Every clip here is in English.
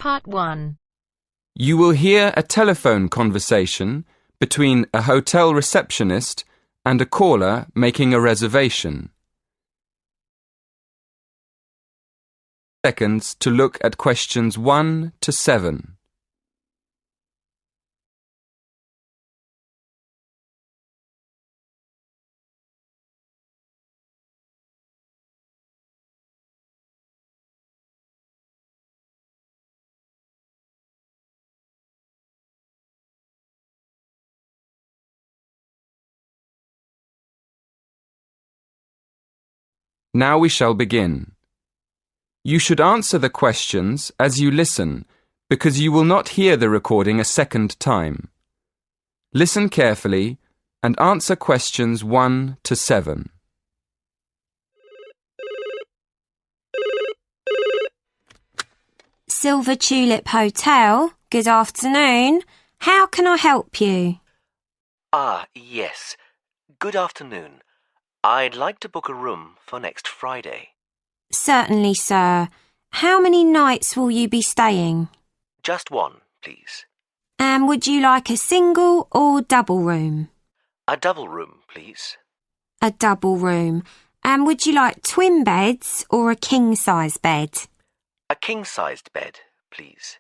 Part 1. You will hear a telephone conversation between a hotel receptionist and a caller making a reservation. Seconds to look at questions 1 to 7. Now we shall begin. You should answer the questions as you listen, because you will not hear the recording a second time. Listen carefully and answer questions 1 to 7. Silver Tulip Hotel, good afternoon. How can I help you? Yes. Good afternoon. I'd like to book a room for next Friday. Certainly, sir. How many nights will you be staying? Just one, please. And would you like a single or double room? A double room, please. A double room. And would you like twin beds or a king-size bed? A king-sized bed, please.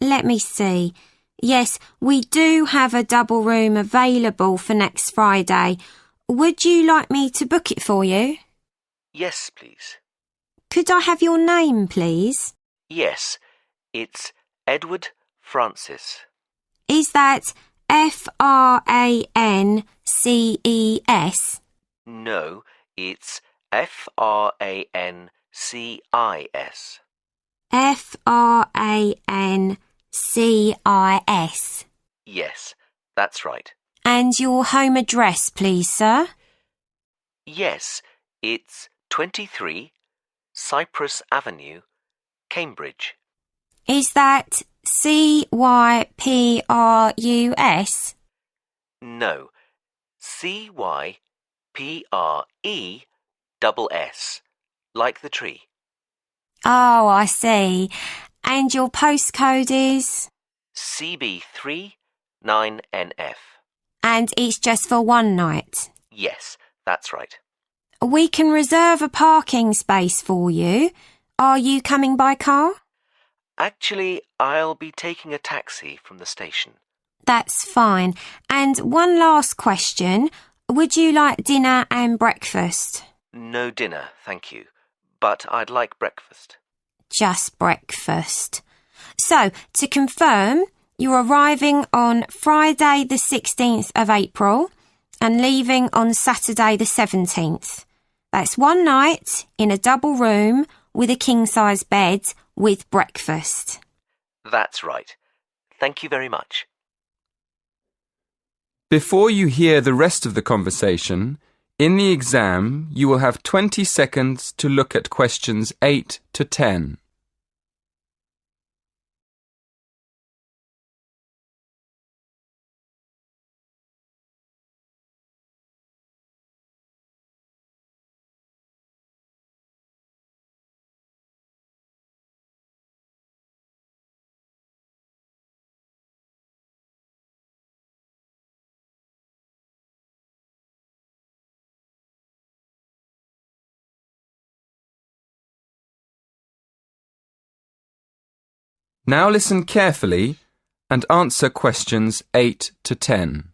Let me see. Yes, we do have a double room available for next Friday. Would you like me to book it for you? Yes, please. Could I have your name, please? Yes, it's Edward Francis. Is that Frances? No, it's Francis. Francis. Yes, that's right. And your home address, please, sir? Yes, it's 23 Cypress Avenue, Cambridge. Is that Cyprus? No, Cypreess, like the tree. Oh, I see. And your postcode is? CB3 9NF. And it's just for one night? Yes, that's right. We can reserve a parking space for you. Are you coming by car? Actually, I'll be taking a taxi from the station. That's fine. And one last question. Would you like dinner and breakfast? No dinner, thank you. But I'd like breakfast. Just breakfast. So, to confirm, you're arriving on Friday the 16th of April and leaving on Saturday the 17th. That's one night in a double room with a king-size bed with breakfast. That's right. Thank you very much. Before you hear the rest of the conversation, in the exam you will have 20 seconds to look at questions 8 to 10. Now listen carefully and answer questions 8 to 10.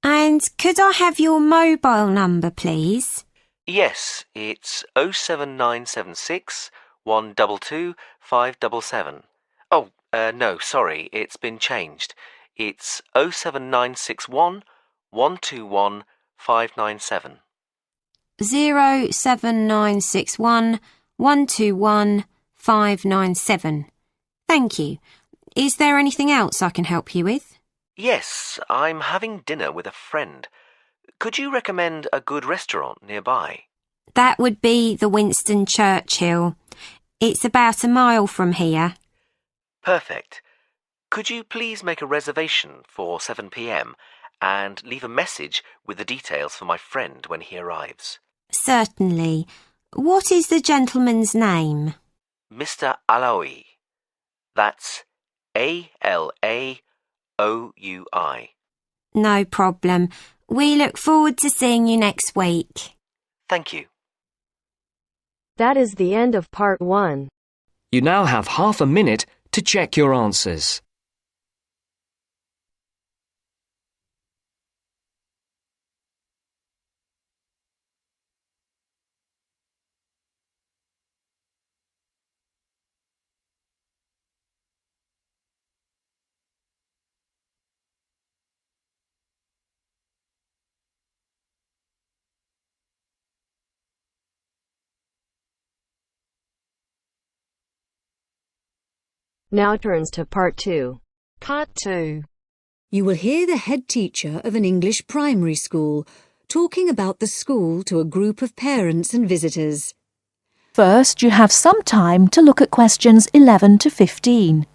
And could I have your mobile number, please? Yes, it's 07976 122 577. Oh, no, sorry, it's been changed. It's 07961 121 597. 07961 121 597. Thank you. Is there anything else I can help you with? Yes, I'm having dinner with a friend. Could you recommend a good restaurant nearby? That would be the Winston Churchill. It's about a mile from here. Perfect. Could you please make a reservation for 7 p.m. and leave a message with the details for my friend when he arrives? Certainly. What is the gentleman's name? Mr. Alaoui. That's ALAOUI. No problem. We look forward to seeing you next week. Thank you. That is the end of part 1. You now have half a minute to check your answers. Now turns to part 2. Part 2. You will hear the head teacher of an English primary school talking about the school to a group of parents and visitors. First, you have some time to look at questions 11 to 15.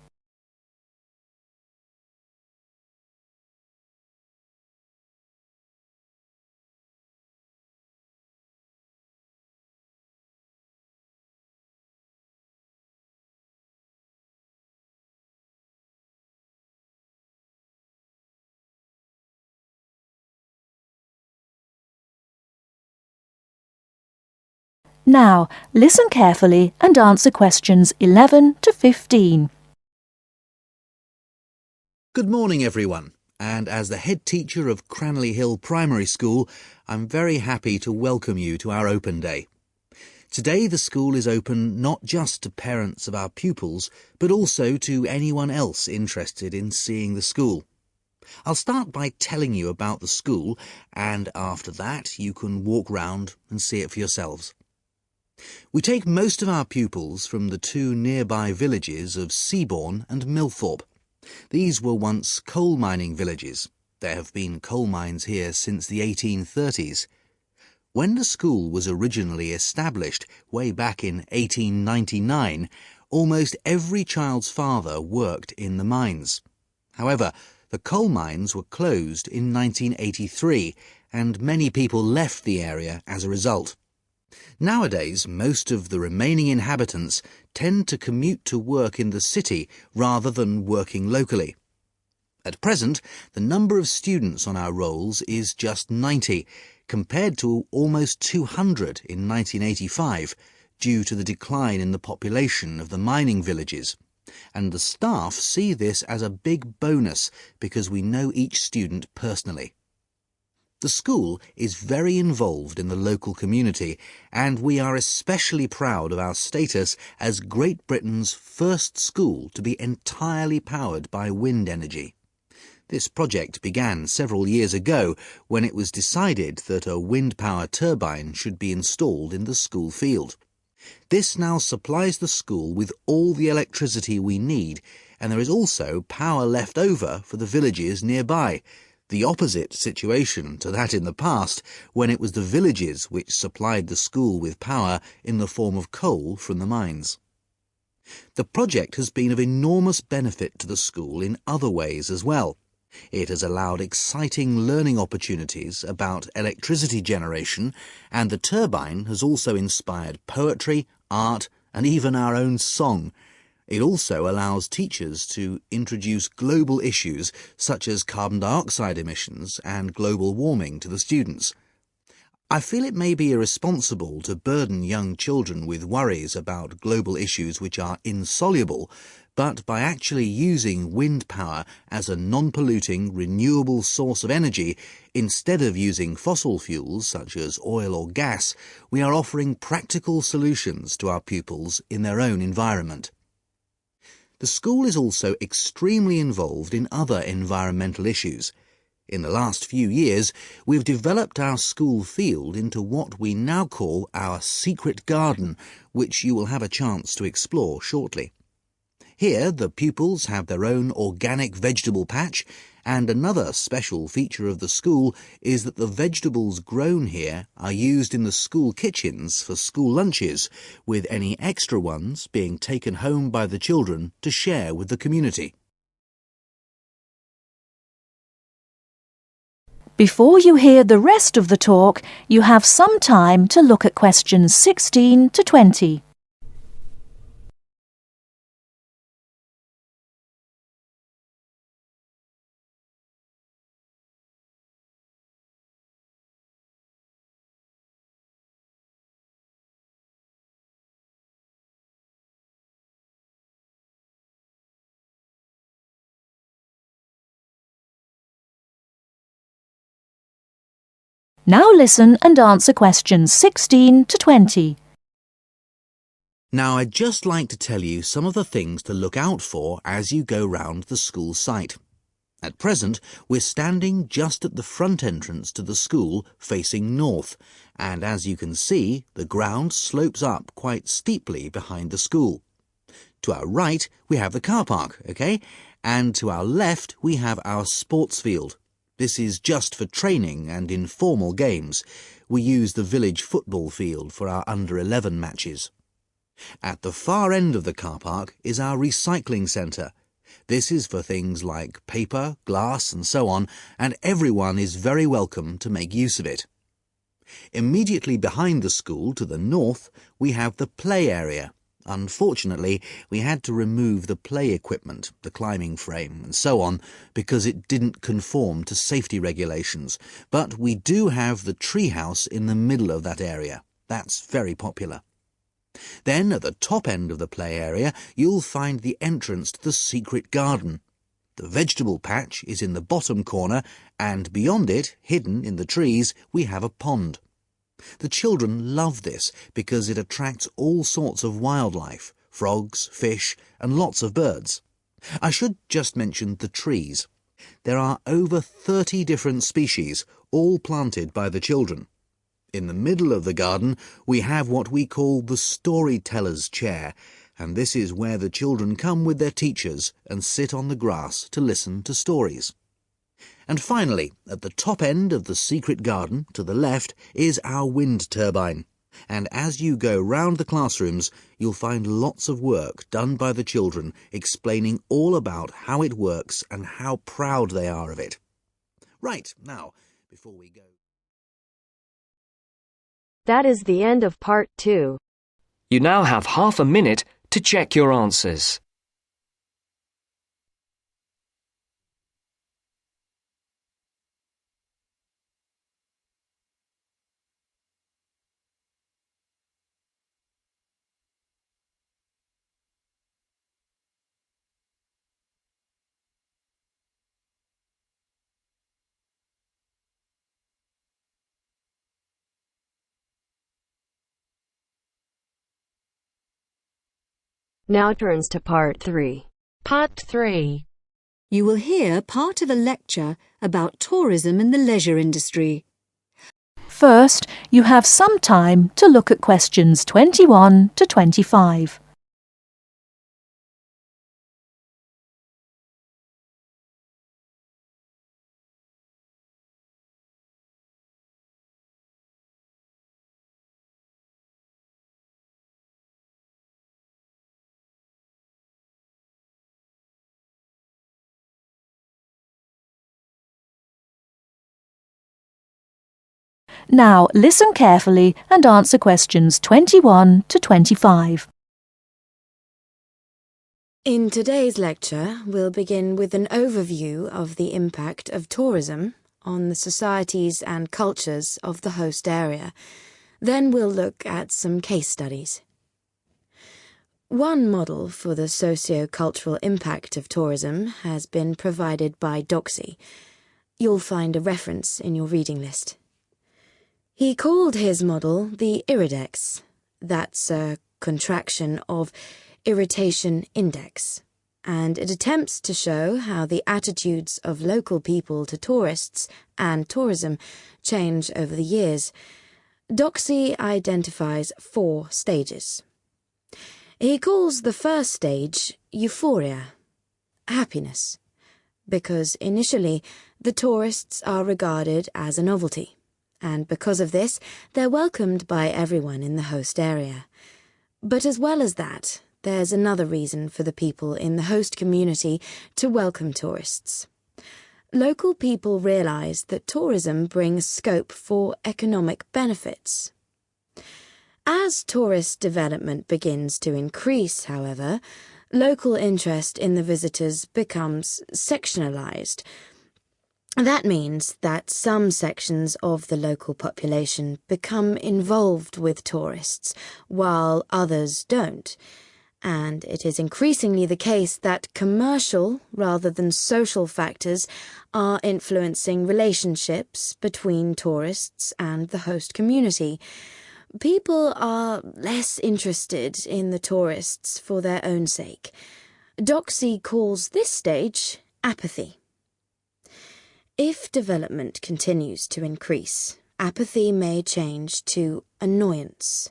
Now, listen carefully and answer questions 11 to 15. Good morning, everyone. And as the head teacher of Cranley Hill Primary School, I'm very happy to welcome you to our open day. Today, the school is open not just to parents of our pupils, but also to anyone else interested in seeing the school. I'll start by telling you about the school, and after that, you can walk round and see it for yourselves. We take most of our pupils from the two nearby villages of Seabourne and Millthorpe. These were once coal mining villages. There have been coal mines here since the 1830s. When the school was originally established, way back in 1899, almost every child's father worked in the mines. However, the coal mines were closed in 1983, and many people left the area as a result. Nowadays, most of the remaining inhabitants tend to commute to work in the city rather than working locally. At present, the number of students on our rolls is just 90, compared to almost 200 in 1985, due to the decline in the population of the mining villages. And the staff see this as a big bonus because we know each student personally. The school is very involved in the local community, and we are especially proud of our status as Great Britain's first school to be entirely powered by wind energy. This project began several years ago when it was decided that a wind power turbine should be installed in the school field. This now supplies the school with all the electricity we need, and there is also power left over for the villages nearby. The opposite situation to that in the past, when it was the villages which supplied the school with power in the form of coal from the mines. The project has been of enormous benefit to the school in other ways as well. It has allowed exciting learning opportunities about electricity generation, and the turbine has also inspired poetry, art, and even our own song. It also allows teachers to introduce global issues such as carbon dioxide emissions and global warming to the students. I feel it may be irresponsible to burden young children with worries about global issues which are insoluble, but by actually using wind power as a non-polluting, renewable source of energy, instead of using fossil fuels such as oil or gas, we are offering practical solutions to our pupils in their own environment. The school is also extremely involved in other environmental issues. In the last few years, we've developed our school field into what we now call our secret garden, which you will have a chance to explore shortly. Here, the pupils have their own organic vegetable patch, and another special feature of the school is that the vegetables grown here are used in the school kitchens for school lunches, with any extra ones being taken home by the children to share with the community. Before you hear the rest of the talk, you have some time to look at questions 16 to 20. Now listen and answer questions 16 to 20. Now, I'd just like to tell you some of the things to look out for as you go round the school site. At present, we're standing just at the front entrance to the school facing north, and as you can see, the ground slopes up quite steeply behind the school. To our right, we have the car park, OK? And to our left, we have our sports field. This is just for training and informal games. We use the village football field for our under-11 matches. At the far end of the car park is our recycling centre. This is for things like paper, glass and so on, and everyone is very welcome to make use of it. Immediately behind the school to the north, we have the play area. Unfortunately, we had to remove the play equipment, the climbing frame and so on, because it didn't conform to safety regulations. But we do have the treehouse in the middle of that area. That's very popular. Then, at the top end of the play area, you'll find the entrance to the secret garden. The vegetable patch is in the bottom corner, and beyond it, hidden in the trees, we have a pond. The children love this because it attracts all sorts of wildlife, frogs, fish, and lots of birds. I should just mention the trees. There are over 30 different species, all planted by the children. In the middle of the garden, we have what we call the storyteller's chair, and this is where the children come with their teachers and sit on the grass to listen to stories. And finally, at the top end of the secret garden, to the left, is our wind turbine. And as you go round the classrooms, you'll find lots of work done by the children explaining all about how it works and how proud they are of it. Right, now, before we go... That is the end of part 2. You now have half a minute to check your answers. Now turns to part 3. Part 3. You will hear part of a lecture about tourism in the leisure industry. First, you have some time to look at questions 21 to 25. Now listen carefully and answer questions 21 to 25. In today's lecture, we'll begin with an overview of the impact of tourism on the societies and cultures of the host area. Then we'll look at some case studies. One model for the socio-cultural impact of tourism has been provided by Doxey. You'll find a reference in your reading list. He called his model the Irridex. That's a contraction of Irritation Index, and it attempts to show how the attitudes of local people to tourists and tourism change over the years. Doxey identifies 4 stages. He calls the first stage Euphoria, happiness, because initially the tourists are regarded as a novelty. And because of this, they're welcomed by everyone in the host area. But as well as that, there's another reason for the people in the host community to welcome tourists. Local people realise that tourism brings scope for economic benefits. As tourist development begins to increase, however, local interest in the visitors becomes sectionalised. That means that some sections of the local population become involved with tourists, while others don't. and it is increasingly the case that commercial rather than social factors are influencing relationships between tourists and the host community. People are less interested in the tourists for their own sake. Doxey calls this stage apathy. If development continues to increase, apathy may change to annoyance.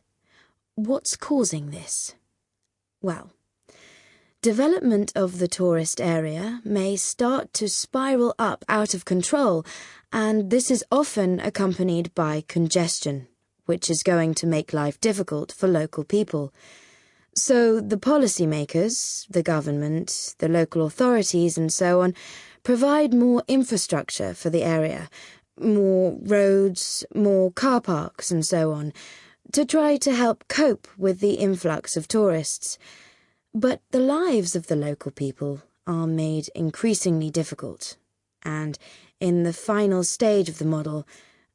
What's causing this? Well, development of the tourist area may start to spiral up out of control, and this is often accompanied by congestion, which is going to make life difficult for local people. So the policymakers, the government, the local authorities and so on provide more infrastructure for the area, more roads, more car parks and so on, to try to help cope with the influx of tourists. But the lives of the local people are made increasingly difficult, and in the final stage of the model,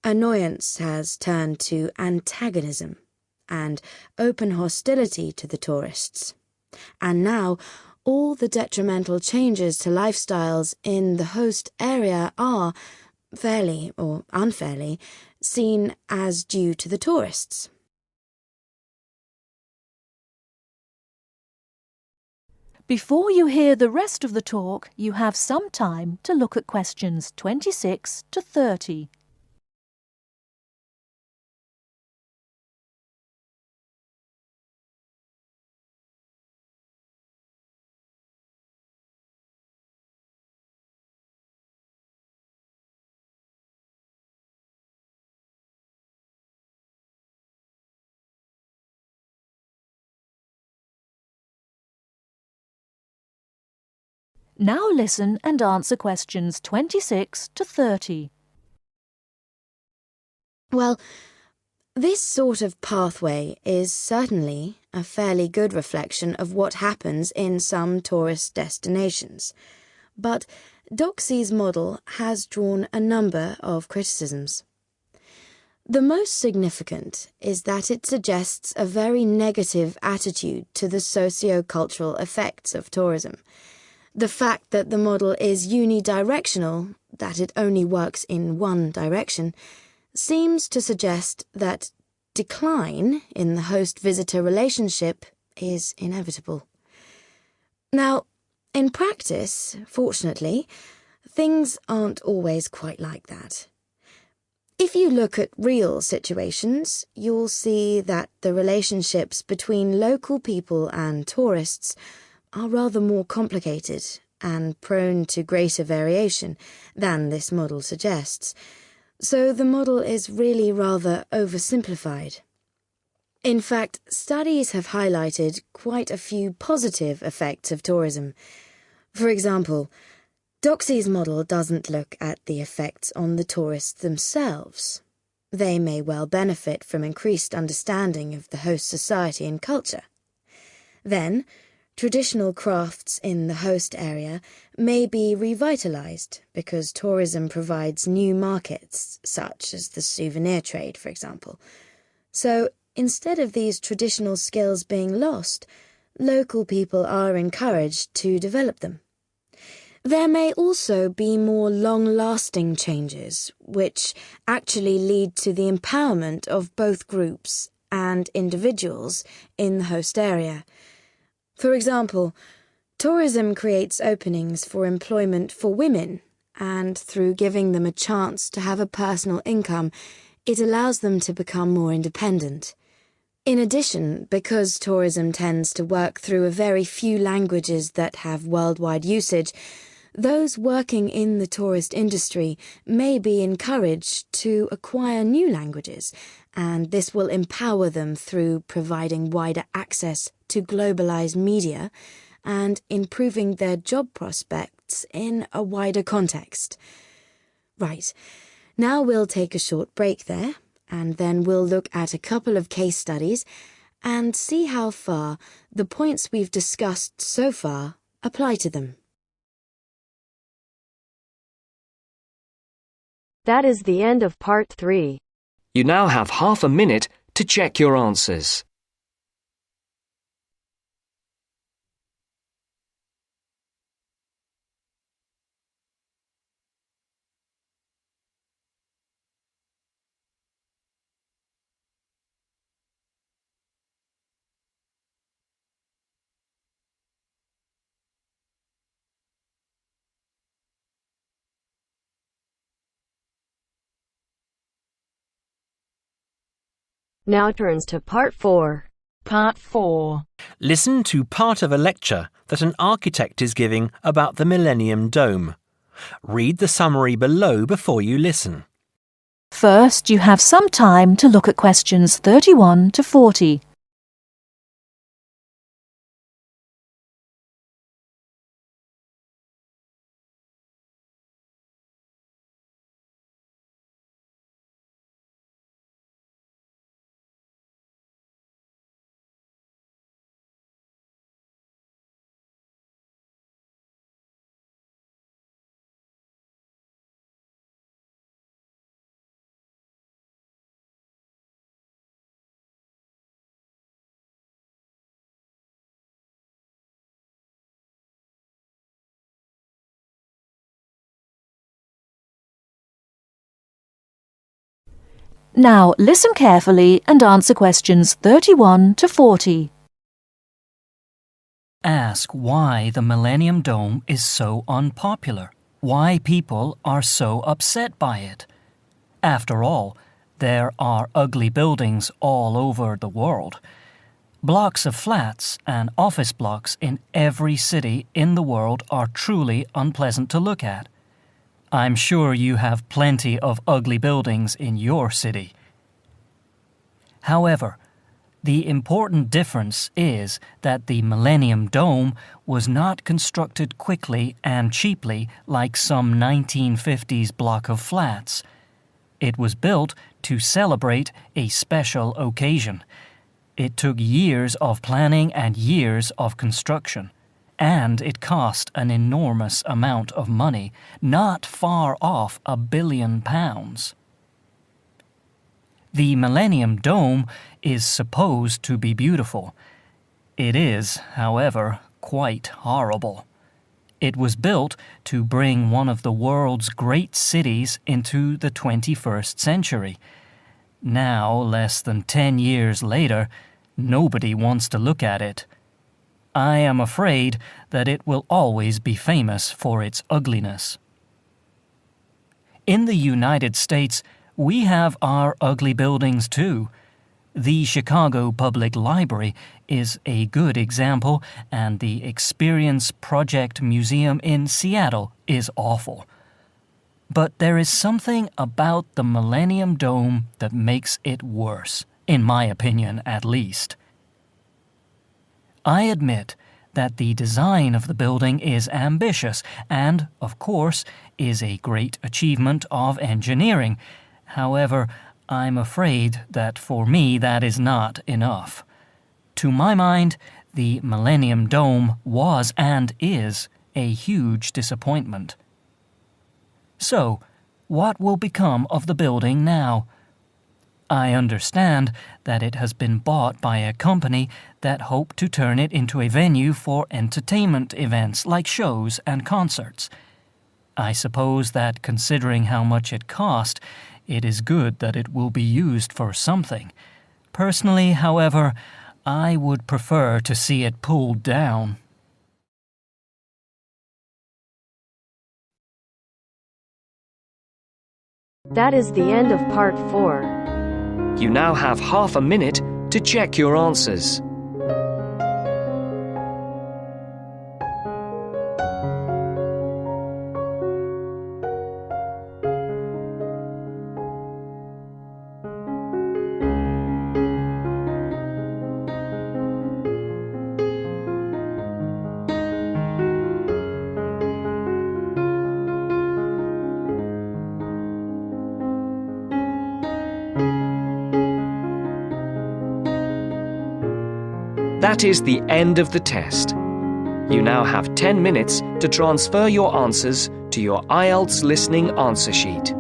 annoyance has turned to antagonism and open hostility to the tourists. And now, all the detrimental changes to lifestyles in the host area are, fairly or unfairly, seen as due to the tourists. Before you hear the rest of the talk, you have some time to look at questions 26 to 30. Now listen and answer questions 26 to 30. Well, this sort of pathway is certainly a fairly good reflection of what happens in some tourist destinations. But Doxey's model has drawn a number of criticisms. The most significant is that it suggests a very negative attitude to the socio-cultural effects of tourism. The fact that the model is unidirectional, that it only works in one direction, seems to suggest that decline in the host-visitor relationship is inevitable. Now, in practice, fortunately, things aren't always quite like that. If you look at real situations, you'll see that the relationships between local people and tourists are rather more complicated and prone to greater variation than this model suggests. So the model is really rather oversimplified. In fact, studies have highlighted quite a few positive effects of tourism. For example, Doxey's model doesn't look at the effects on the tourists themselves. They may well benefit from increased understanding of the host society and culture. Then, traditional crafts in the host area may be revitalised because tourism provides new markets, such as the souvenir trade, for example. So, instead of these traditional skills being lost, local people are encouraged to develop them. There may also be more long-lasting changes, which actually lead to the empowerment of both groups and individuals in the host area. For example, tourism creates openings for employment for women, and through giving them a chance to have a personal income, it allows them to become more independent. In addition, because tourism tends to work through a very few languages that have worldwide usage, those working in the tourist industry may be encouraged to acquire new languages, and this will empower them through providing wider access to globalized media and improving their job prospects in a wider context. Right, now we'll take a short break there, and then we'll look at a couple of case studies and see how far the points we've discussed so far apply to them. That is the end of part 3. You now have half a minute to check your answers. Now turns to Part 4. Part 4. Listen to part of a lecture that an architect is giving about the Millennium Dome. Read the summary below before you listen. First, you have some time to look at questions 31 to 40. Now listen carefully and answer questions 31 to 40. Ask why the Millennium Dome is so unpopular, why people are so upset by it. After all, there are ugly buildings all over the world. Blocks of flats and office blocks in every city in the world are truly unpleasant to look at. I'm sure you have plenty of ugly buildings in your city. However, the important difference is that the Millennium Dome was not constructed quickly and cheaply like some 1950s block of flats. It was built to celebrate a special occasion. It took years of planning and years of construction. And it cost an enormous amount of money, not far off £1 billion. The Millennium Dome is supposed to be beautiful. It is, however, quite horrible. It was built to bring one of the world's great cities into the 21st century. Now, less than 10 years later, nobody wants to look at it. I am afraid that it will always be famous for its ugliness. In the United States, we have our ugly buildings too. The Chicago Public Library is a good example, and the Experience Project Museum in Seattle is awful. But there is something about the Millennium Dome that makes it worse, in my opinion at least. I admit that the design of the building is ambitious and, of course, is a great achievement of engineering. However, I'm afraid that for me that is not enough. To my mind, the Millennium Dome was and is a huge disappointment. So, what will become of the building now? I understand that it has been bought by a company that hoped to turn it into a venue for entertainment events like shows and concerts. I suppose that considering how much it cost, it is good that it will be used for something. Personally, however, I would prefer to see it pulled down. That is the end of Part 4. You now have half a minute to check your answers. That is the end of the test. You now have 10 minutes to transfer your answers to your Ielts listening answer sheet.